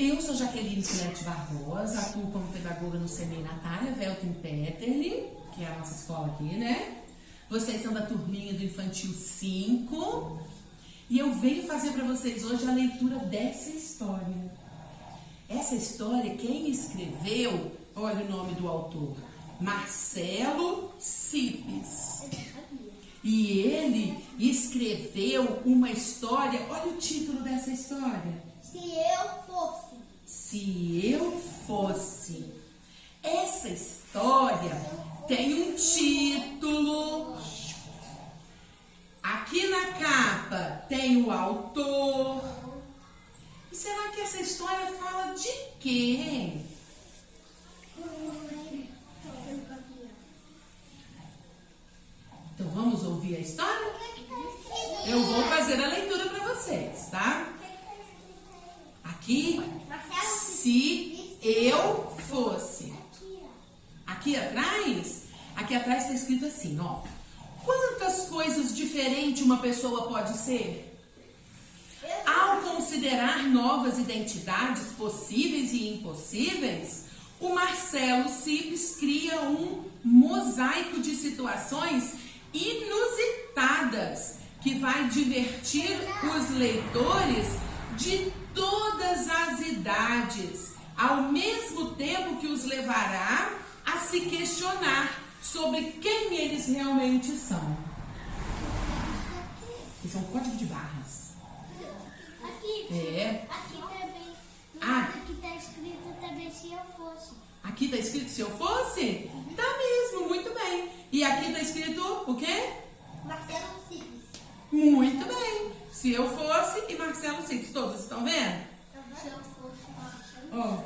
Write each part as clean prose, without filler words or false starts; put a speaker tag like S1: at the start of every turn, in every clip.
S1: Eu sou Jaqueline Filete Barbosa, atuo como pedagoga no CEMEI Natália Velten Petterli, que é a nossa escola aqui, né? Vocês são da turminha do Infantil 5 e eu venho fazer para vocês hoje a leitura dessa história. Essa história, quem escreveu, olha o nome do autor, Marcelo Cipes. E ele escreveu uma história, olha o título dessa história.
S2: Se eu fosse.
S1: Se eu fosse. Essa história tem um título. Aqui na capa tem o autor. E será que essa história fala de quê? Então vamos ouvir a história? Eu vou fazer a leitura para vocês, tá? Aqui, se eu fosse. Aqui atrás está escrito assim, ó. Quantas coisas diferentes uma pessoa pode ser? Ao considerar novas identidades possíveis e impossíveis, o Marcelo Cipes cria um mosaico de situações inusitadas que vai divertir os leitores de todas as idades, ao mesmo tempo que os levará a se questionar sobre quem eles realmente são. Isso é um código de barras.
S2: Aqui também. Aqui tá escrito também se eu fosse.
S1: Aqui tá escrito se eu fosse? Tá mesmo, muito bem. E aqui tá escrito o quê?
S2: Marcelo Cipes.
S1: Muito bem. Se eu fosse e Marcelo Cipes. Todos estão vendo?
S2: Se eu fosse Marcelo.
S1: Ó,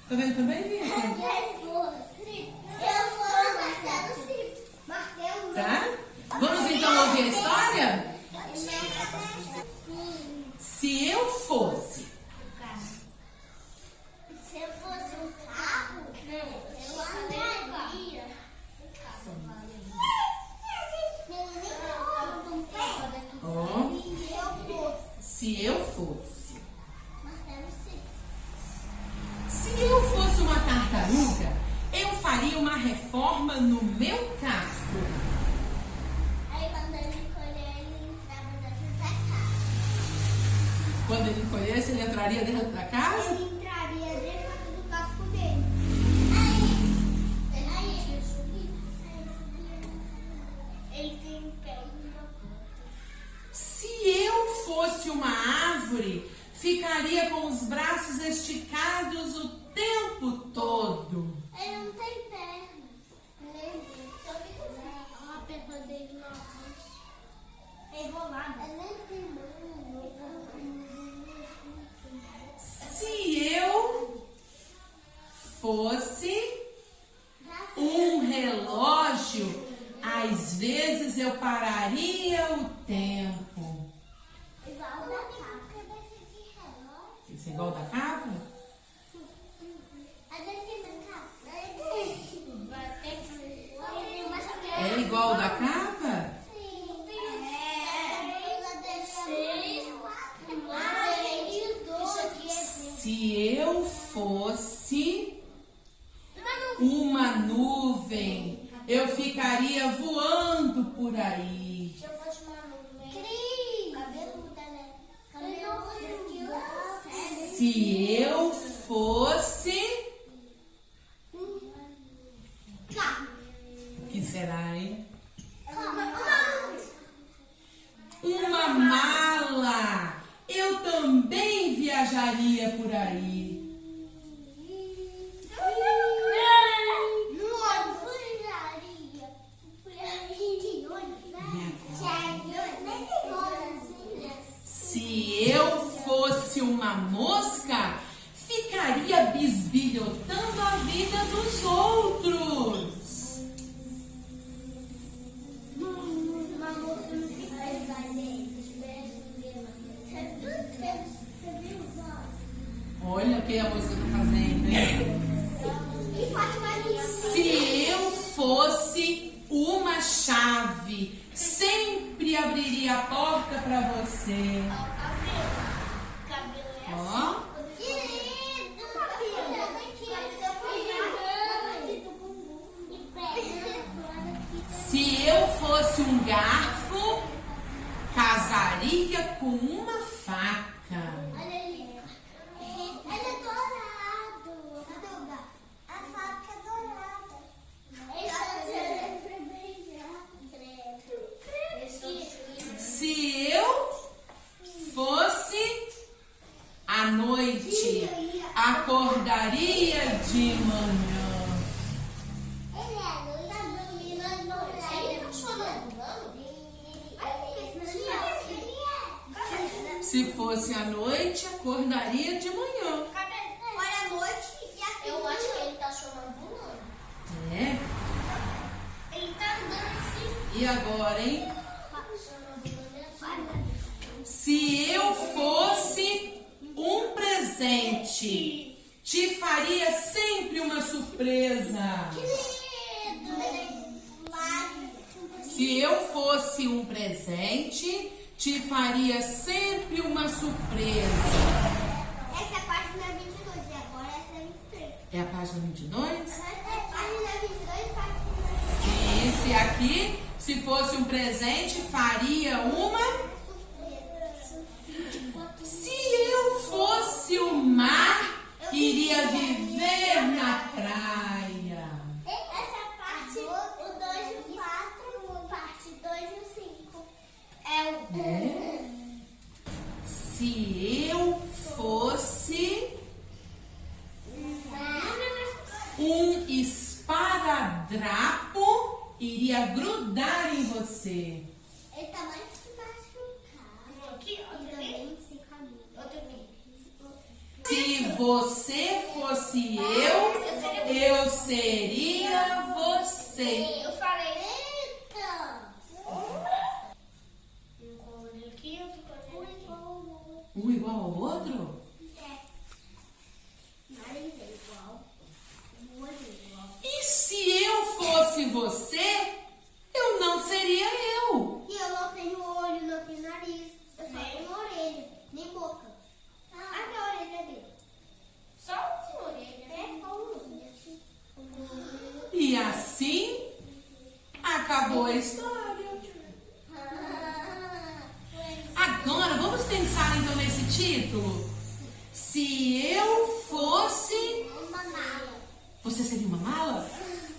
S1: tá vendo também, Vitor?
S2: Eu fosse Marcelo Cipes. Marcelo.
S1: Tá? Vamos então ouvir a história? Se eu fosse.
S2: Se eu fosse um carro, eu andaria.
S1: Ó, se eu fosse.
S2: Marcelo Cipes.
S1: Se eu fosse uma tartaruga, eu faria uma reforma no meu casco.
S2: Aí quando ele colher, ele entrava dentro da casa.
S1: Quando ele encolhesse, ele entraria dentro da casa?
S2: Ele entraria dentro do casco dele. Ele tem um pé e uma ponta.
S1: Se eu fosse uma árvore, ficaria com os braços esticados o tempo todo.
S2: Ele não tem perna. Só fica uma perna dele na frente. É enrolada. Ele nem tem mão.
S1: Se eu fosse um relógio, às vezes eu pararia o tempo.
S2: Igual da capa. De relógio.
S1: Isso é igual da capa? É igual da capa? Se eu fosse uma nuvem, eu ficaria voando por aí.
S2: Se eu fosse uma nuvem, cabelo
S1: Se eu fosse... O que será, hein? Uma mala. Eu também viajaria por aí. Se eu fosse uma mosca, ficaria bisbilhotando a vida dos outros. Olha o que a moça está fazendo, hein? Se eu fosse uma chave, sempre abriria a porta para você. Ó. à noite, acordaria de manhã. Se fosse à noite, acordaria de manhã.
S2: Olha a noite e aqui. Eu acho que ele tá chamando do nome.
S1: É?
S2: Ele tá andando assim.
S1: E agora, hein? Se eu fosse um presente, te faria sempre uma surpresa. Se eu fosse um presente, te faria sempre uma surpresa.
S2: Essa é a página 22 e agora essa é 23.
S1: É a página 22?
S2: Página 22 página 23.
S1: Esse aqui, se fosse um presente, faria uma... Se eu fosse o mar, iria viver na praia.
S2: Essa parte, o 2 e o 4, parte 2 e o 5. É o...
S1: Se eu fosse um esparadrapo, iria grudar em você.
S2: Ele tá mais machucado. Aqui, outro aqui.
S1: Se você fosse eu seria você.
S2: Eu falei, eita! Um colorinho aqui, outro colorinho aqui.
S1: Um igual ao outro?
S2: É. Nariz é igual. O olho é igual.
S1: E se eu fosse você, eu não seria eu.
S2: E eu não tenho olho, não tenho nariz. Eu só tenho orelha, nem boca. Aqui a orelha dele. Só uma orelha. É, só uma orelha.
S1: E assim acabou a história. Agora vamos pensar então nesse título. Se eu fosse...
S2: Uma mala.
S1: Você seria uma mala?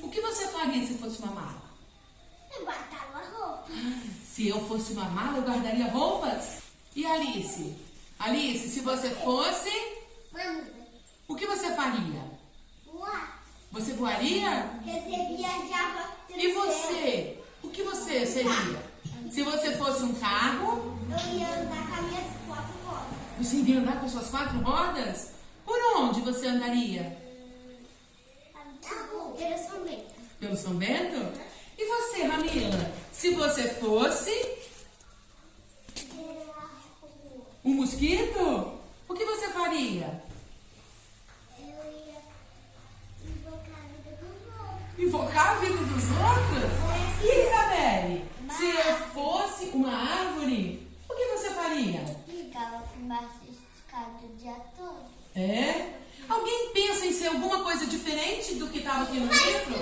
S1: O que você faria se fosse uma mala?
S2: Eu guardava roupa.
S1: Se eu fosse uma mala, eu guardaria roupas? E Alice? Alice, se você fosse, o que você faria?
S2: Voar.
S1: Você voaria?
S2: Você viajava.
S1: E você? O que você seria? Se você fosse um carro,
S2: Eu ia andar com as minhas 4 rodas.
S1: você iria andar com suas 4 rodas? Por onde você andaria?
S2: Pelo São Bento.
S1: Pelo São Bento? E você, Ramila? Se você fosse um mosquito, o que você faria?
S2: Eu ia invocar a vida dos outros.
S1: Invocar a vida dos outros? E Isabelle? Se eu fosse uma árvore, o que você faria?
S2: Ficava embaixo esticado o dia todo.
S1: É? Alguém pensa em ser alguma coisa diferente do que estava aqui no livro?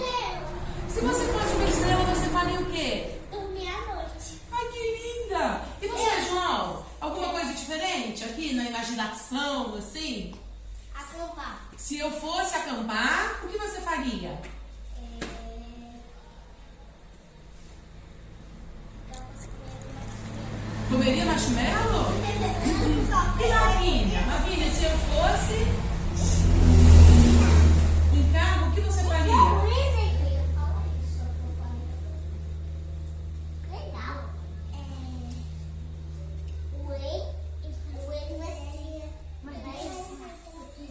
S1: Se você fosse uma estrela, você faria o quê?
S2: Dormir à noite.
S1: Ai, que linda! E você, João? Alguma coisa diferente aqui na imaginação, assim?
S2: Acampar.
S1: Se eu fosse acampar, o que você faria? Comeria marshmallow? E Ravinha? Ravinha, se eu fosse um carro, o que você faria?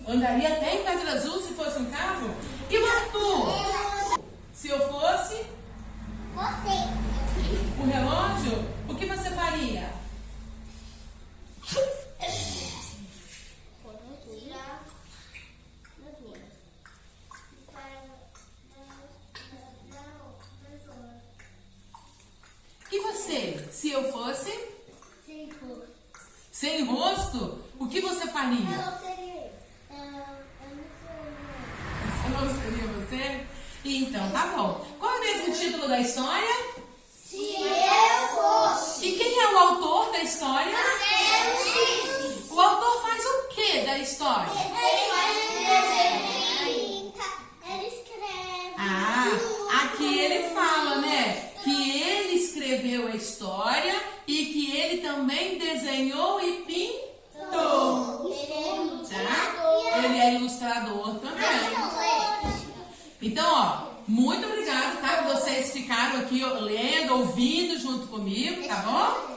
S1: Andaria até em Pedra Azul se fosse um carro? E o Arthur? Se eu fosse o relógio, o que você faria? E você? Se eu fosse sem rosto, o que você faria? Eu não seria você? Então, tá bom. Qual é o mesmo título da história?
S2: Se eu fosse.
S1: E quem é o autor da história?
S2: Eu
S1: O autor faz o que da história?
S2: Ele escreve.
S1: Ah, aqui ele fala, né? Que ele escreveu a história e que ele também desenhou e pintou.
S2: Ele é
S1: colaborador também. Então, ó, muito obrigada, tá? Vocês ficaram aqui lendo, ouvindo junto comigo, tá bom?